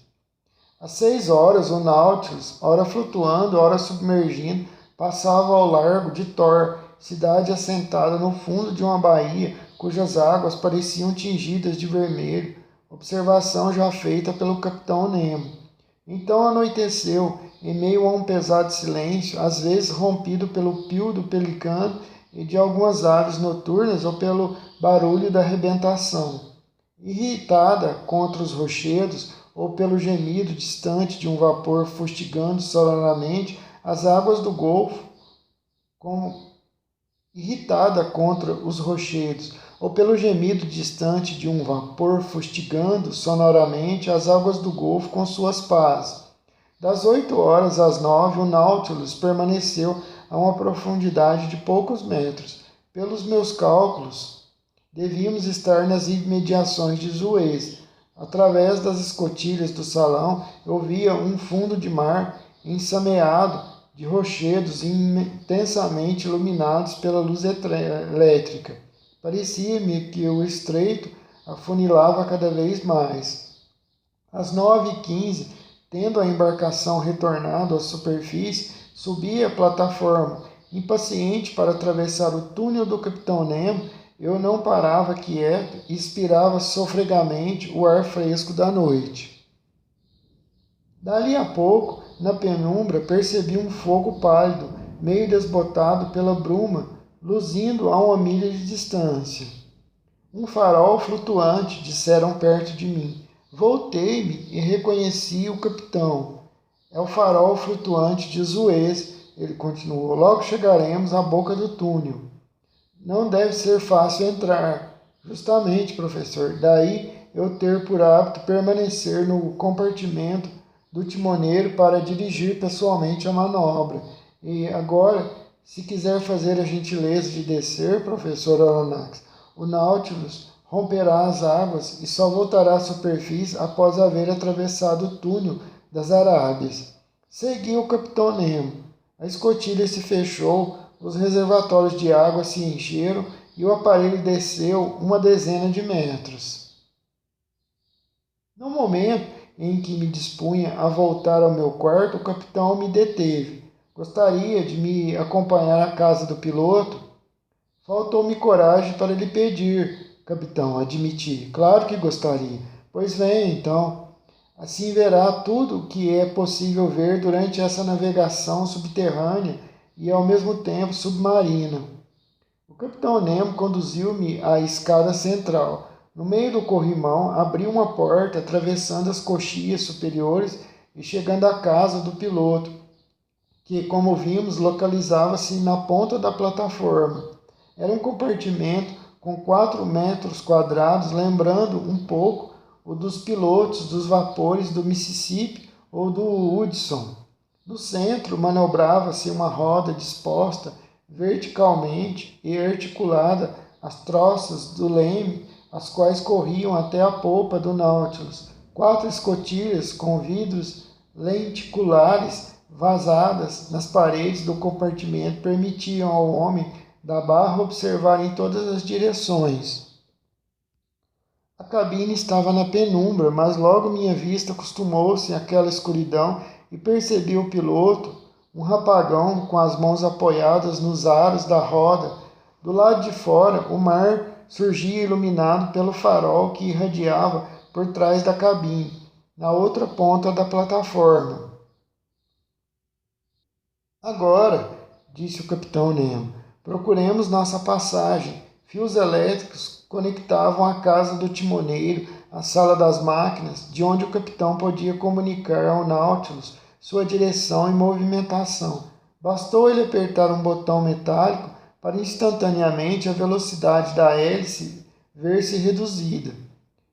Às 6 horas, o Nautilus, ora flutuando, ora submergindo, passava ao largo de Tor, cidade assentada no fundo de uma baía cujas águas pareciam tingidas de vermelho, observação já feita pelo capitão Nemo. Então anoiteceu, em meio a um pesado silêncio, às vezes rompido pelo pio do pelicano e de algumas aves noturnas ou pelo barulho da arrebentação. Irritada contra os rochedos ou pelo gemido distante de um vapor fustigando sonoramente as águas do Golfo, como irritada contra os rochedos, ou pelo gemido distante de um vapor fustigando sonoramente as águas do Golfo com suas pás. Das 8 horas às 9, o Nautilus permaneceu a uma profundidade de poucos metros. Pelos meus cálculos, devíamos estar nas imediações de Suez. Através das escotilhas do salão, eu via um fundo de mar ensameado de rochedos intensamente iluminados pela luz elétrica. Parecia-me que o estreito afunilava cada vez mais. Às 9h15, tendo a embarcação retornado à superfície, subi a plataforma. Impaciente para atravessar o túnel do Capitão Nemo, eu não parava quieto e expirava sofregamente o ar fresco da noite. Dali a pouco, na penumbra, percebi um fogo pálido, meio desbotado pela bruma, luzindo a 1 milha de distância. Um farol flutuante, disseram perto de mim. Voltei-me e reconheci o capitão. É o farol flutuante de Suez, ele continuou. Logo chegaremos à boca do túnel. Não deve ser fácil entrar. Justamente, professor. Daí eu ter por hábito permanecer no compartimento do timoneiro para dirigir pessoalmente a manobra. E agora, se quiser fazer a gentileza de descer, professor Aronnax, o Nautilus romperá as águas e só voltará à superfície após haver atravessado o túnel das Arábias. Seguiu o capitão Nemo. A escotilha se fechou, os reservatórios de água se encheram e o aparelho desceu 10 de metros. No momento em que me dispunha a voltar ao meu quarto, o capitão me deteve. Gostaria de me acompanhar à casa do piloto? Faltou-me coragem para lhe pedir, capitão, admiti. Claro que gostaria. Pois vem, então. Assim verá tudo o que é possível ver durante essa navegação subterrânea e ao mesmo tempo submarina. O capitão Nemo conduziu-me à escada central. No meio do corrimão, abriu uma porta, atravessando as coxias superiores e chegando à casa do piloto, que, como vimos, localizava-se na ponta da plataforma. Era um compartimento com 4 metros quadrados, lembrando um pouco o dos pilotos dos vapores do Mississippi ou do Hudson. No centro manobrava-se uma roda disposta verticalmente e articulada às troças do leme, as quais corriam até a polpa do Nautilus. 4 escotilhas com vidros lenticulares vazadas nas paredes do compartimento permitiam ao homem da barra observar em todas as direções. A cabine estava na penumbra, mas logo minha vista acostumou-se àquela escuridão e percebi o piloto, um rapagão com as mãos apoiadas nos aros da roda. Do lado de fora, o mar surgia iluminado pelo farol que irradiava por trás da cabine, na outra ponta da plataforma. Agora, disse o capitão Nemo, procuremos nossa passagem. Fios elétricos conectavam a casa do timoneiro à sala das máquinas, de onde o capitão podia comunicar ao Nautilus sua direção e movimentação. Bastou ele apertar um botão metálico para instantaneamente a velocidade da hélice ver-se reduzida.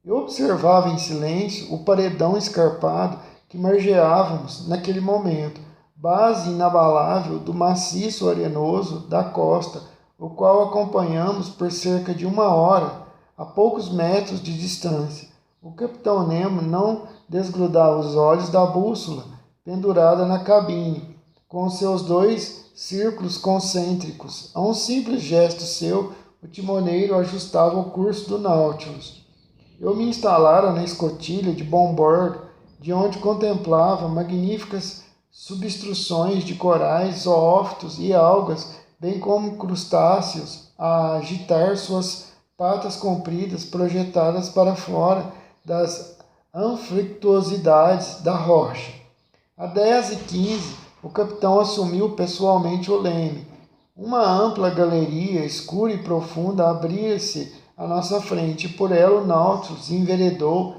Eu observava em silêncio o paredão escarpado que margeávamos naquele momento, base inabalável do maciço arenoso da costa, o qual acompanhamos por cerca de 1 hora, a poucos metros de distância. O capitão Nemo não desgrudava os olhos da bússola pendurada na cabine, com seus 2 círculos concêntricos. A um simples gesto seu, o timoneiro ajustava o curso do Nautilus. Eu me instalara na escotilha de bom-bordo, de onde contemplava magníficas substruções de corais, zoófitos e algas, bem como crustáceos, a agitar suas patas compridas projetadas para fora das anfractuosidades da rocha. Às 10h15, o capitão assumiu pessoalmente o leme. Uma ampla galeria, escura e profunda, abria-se à nossa frente, e por ela o Nautilus enveredou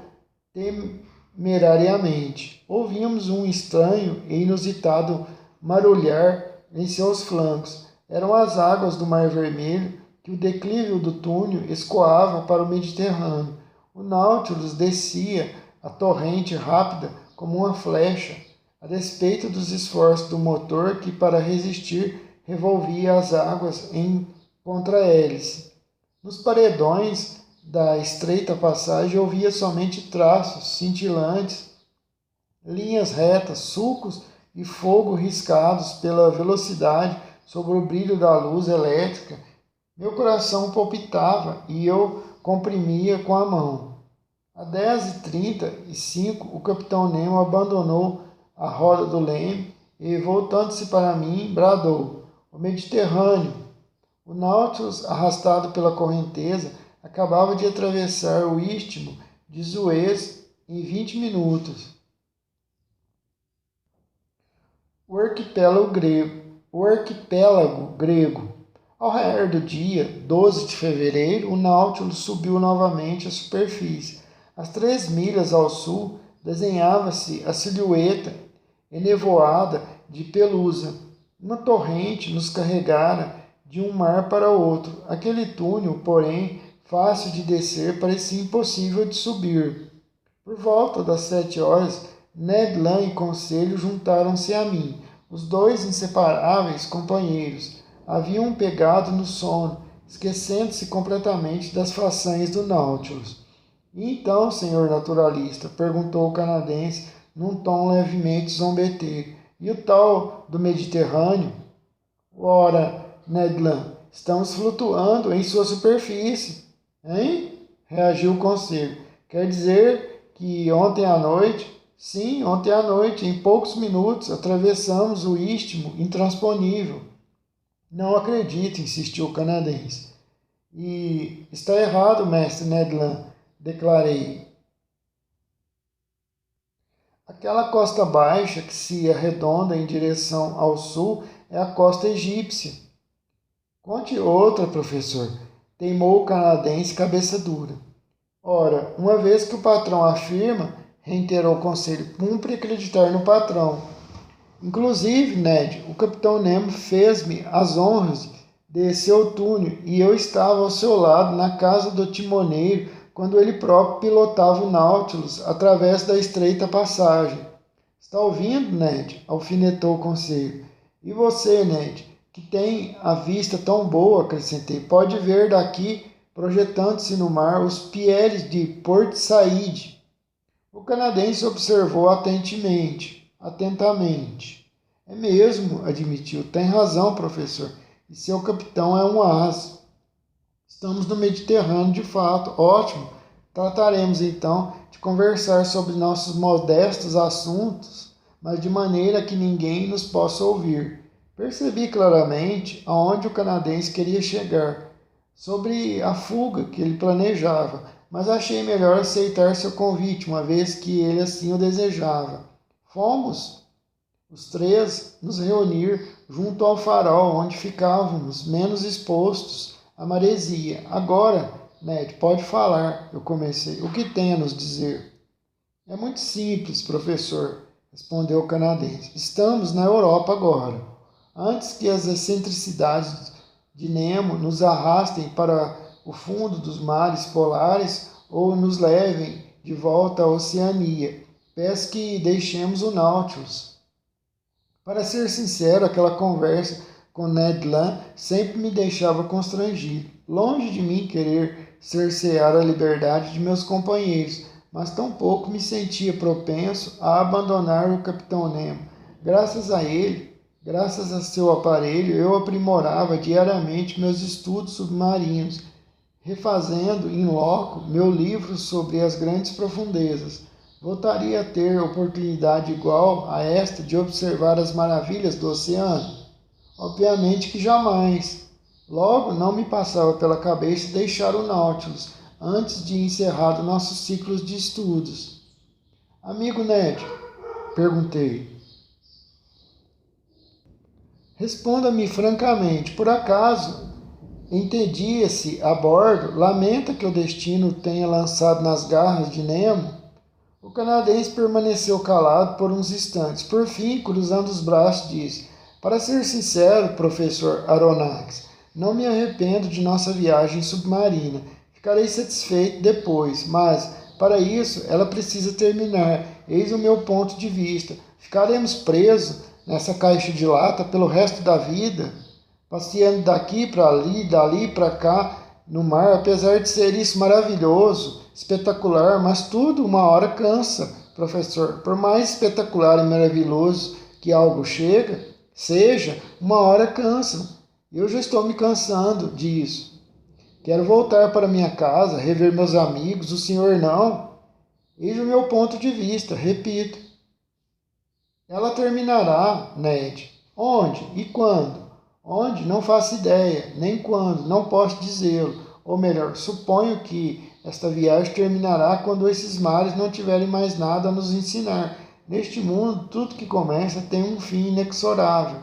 temerariamente. Ouvimos um estranho e inusitado marulhar em seus flancos. Eram as águas do Mar Vermelho que o declive do túnel escoava para o Mediterrâneo. O Nautilus descia a torrente rápida como uma flecha, a despeito dos esforços do motor que, para resistir, revolvia as águas em contra-hélice. Nos paredões da estreita passagem ouvia somente traços cintilantes, linhas retas, sulcos e fogo riscados pela velocidade sobre o brilho da luz elétrica. Meu coração palpitava e eu comprimia com a mão. Às 10h35, o capitão Nemo abandonou a roda do leme e, voltando-se para mim, bradou: "O Mediterrâneo!" O Nautilus, arrastado pela correnteza, acabava de atravessar o istmo de Suez em 20 minutos. O arquipélago grego. Ao raiar do dia 12 de fevereiro, o Nautilus subiu novamente à superfície. Às 3 milhas ao sul, desenhava-se a silhueta enevoada de Pelusa. Uma torrente nos carregara de um mar para outro. Aquele túnel, porém, fácil de descer, parecia impossível de subir. Por volta das 7 horas, Ned Land e Conselho juntaram-se a mim. Os 2 inseparáveis companheiros haviam pegado no sono, esquecendo-se completamente das façanhas do Nautilus. "E então, senhor naturalista?" perguntou o canadense num tom levemente zombeteiro. "E o tal do Mediterrâneo?" "Ora, Ned Land, estamos flutuando em sua superfície." "Hein?" reagiu o conselho. "Quer dizer que ontem à noite?" "Sim, ontem à noite, em poucos minutos, atravessamos o istmo intransponível." "Não acredito", insistiu o canadense. "E está errado, mestre Ned Land", declarei. "Aquela costa baixa que se arredonda em direção ao sul é a costa egípcia." "Conte outra, professor", teimou o canadense cabeça dura. "Ora, uma vez que o patrão afirma", reiterou o conselho, "cumpre acreditar no patrão." "Inclusive, Ned, o capitão Nemo fez-me as honras de seu túnel e eu estava ao seu lado na casa do timoneiro quando ele próprio pilotava o Nautilus através da estreita passagem." "Está ouvindo, Ned?" alfinetou o conselho. "E você, Ned, que tem a vista tão boa", acrescentei, "pode ver daqui, projetando-se no mar, os pieles de Port Said." O canadense observou atentamente. "É mesmo", admitiu. "Tem razão, professor. E seu capitão é um ás." "Estamos no Mediterrâneo, de fato." "Ótimo. Trataremos, então, de conversar sobre nossos modestos assuntos, mas de maneira que ninguém nos possa ouvir." Percebi claramente aonde o canadense queria chegar, sobre a fuga que ele planejava, mas achei melhor aceitar seu convite, uma vez que ele assim o desejava. Fomos os 3 nos reunir junto ao farol, onde ficávamos menos expostos à maresia. "Agora, Ned, pode falar", eu comecei. "O que tem a nos dizer?" "É muito simples, professor", respondeu o canadense. "Estamos na Europa agora. Antes que as excentricidades de Nemo nos arrastem para o fundo dos mares polares ou nos levem de volta à Oceania, peço que deixemos o Nautilus." Para ser sincero, aquela conversa com Ned Land sempre me deixava constrangido. Longe de mim querer cercear a liberdade de meus companheiros, mas tampouco me sentia propenso a abandonar o Capitão Nemo. Graças a ele, graças a seu aparelho, eu aprimorava diariamente meus estudos submarinos, refazendo in loco meu livro sobre as grandes profundezas. Voltaria a ter oportunidade igual a esta de observar as maravilhas do oceano? Obviamente que jamais. Logo, não me passava pela cabeça deixar o Nautilus antes de encerrado nossos ciclos de estudos. Amigo Ned, perguntei. Responda-me francamente, por acaso entedia-se a bordo, lamenta que o destino tenha lançado nas garras de Nemo? O canadense permaneceu calado por uns instantes. Por fim, cruzando os braços, disse: Para ser sincero, professor Aronnax, não me arrependo de nossa viagem submarina. Ficarei satisfeito depois, mas, para isso, ela precisa terminar. Eis o meu ponto de vista. Ficaremos presos nessa caixa de lata pelo resto da vida, passeando daqui para ali, dali para cá, no mar, apesar de ser isso maravilhoso, espetacular, mas tudo uma hora cansa, professor. Por mais espetacular e maravilhoso que algo seja, uma hora cansa. Eu já estou me cansando disso. Quero voltar para minha casa, rever meus amigos, o senhor não? Eis o meu ponto de vista, repito. Ela terminará, Ned. Onde e quando? Onde? Não faço ideia, nem quando, não posso dizê-lo. Ou melhor, suponho que esta viagem terminará quando esses mares não tiverem mais nada a nos ensinar. Neste mundo, tudo que começa tem um fim inexorável.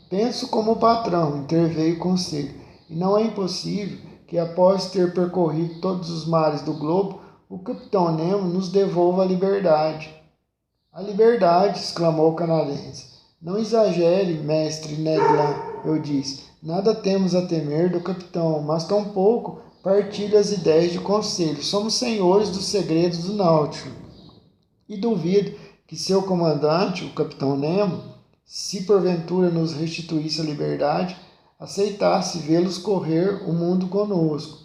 Penso como o patrão, interveio o conselho, e não é impossível que após ter percorrido todos os mares do globo, o Capitão Nemo nos devolva a liberdade. A liberdade, exclamou o canadense. Não exagere, mestre Ned Land, eu disse. Nada temos a temer do capitão, mas tampouco partilho as ideias de conselho. Somos senhores dos segredos do Náutico. E duvido que seu comandante, o capitão Nemo, se porventura nos restituísse a liberdade, aceitasse vê-los correr o mundo conosco.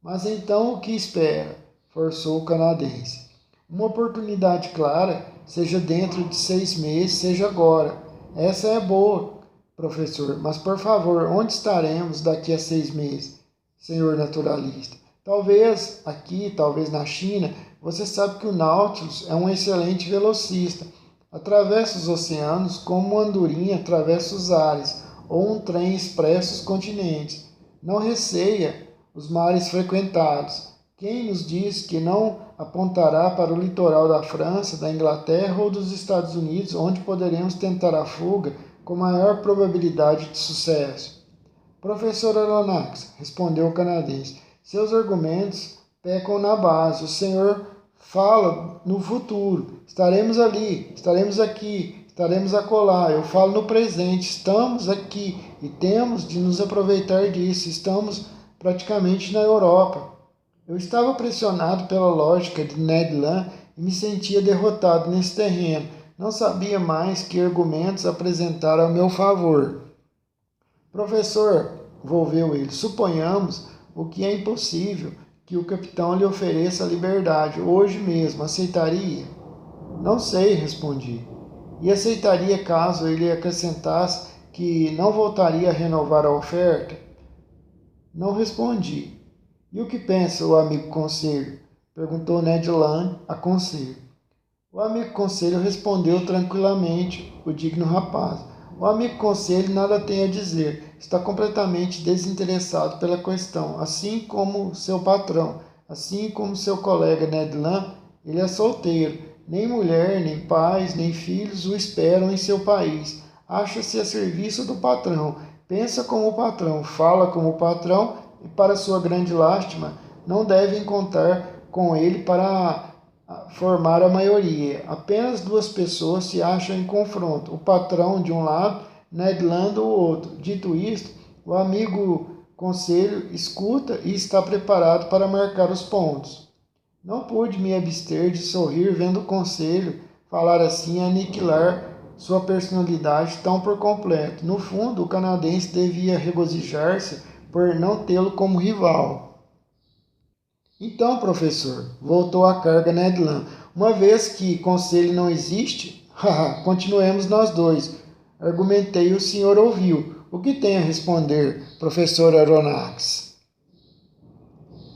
Mas então o que espera? Forçou o canadense. Uma oportunidade clara, seja dentro de 6 meses, seja agora. Essa é boa, professor, mas por favor, onde estaremos daqui a 6 meses, senhor naturalista? Talvez aqui, talvez na China. Você sabe que o Nautilus é um excelente velocista. Atravessa os oceanos como uma andorinha atravessa os ares, ou um trem expresso os continentes. Não receia os mares frequentados. Quem nos diz que não apontará para o litoral da França, da Inglaterra ou dos Estados Unidos, onde poderemos tentar a fuga com maior probabilidade de sucesso? Professor Aronnax, respondeu o canadense, seus argumentos pecam na base. O senhor fala no futuro. Estaremos ali, estaremos aqui, estaremos acolá. Eu falo no presente. Estamos aqui e temos de nos aproveitar disso. Estamos praticamente na Europa. Eu estava pressionado pela lógica de Ned Land e me sentia derrotado nesse terreno. Não sabia mais que argumentos apresentar a meu favor. Professor, volveu ele, suponhamos o que é impossível, que o capitão lhe ofereça a liberdade hoje mesmo. Aceitaria? Não sei, respondi. E aceitaria caso ele acrescentasse que não voltaria a renovar a oferta? Não respondi. E o que pensa o amigo conselho? Perguntou Ned Land a conselho. O amigo conselho respondeu tranquilamente o digno rapaz. O amigo conselho nada tem a dizer, está completamente desinteressado pela questão, assim como seu patrão, assim como seu colega Ned Land, ele é solteiro, nem mulher, nem pais, nem filhos o esperam em seu país, acha-se a serviço do patrão, pensa como o patrão, fala como o patrão, e para sua grande lástima, não devem contar com ele para formar a maioria. Apenas 2 pessoas se acham em confronto, o patrão de um lado, Ned Land do outro. Dito isto, o amigo conselho escuta e está preparado para marcar os pontos. Não pude me abster de sorrir vendo o conselho falar assim e aniquilar sua personalidade tão por completo. No fundo, o canadense devia regozijar-se por não tê-lo como rival. Então, professor, voltou à carga Ned Land, uma vez que conselho não existe, continuemos nós dois. Argumentei e o senhor ouviu. O que tem a responder, professor Aronnax?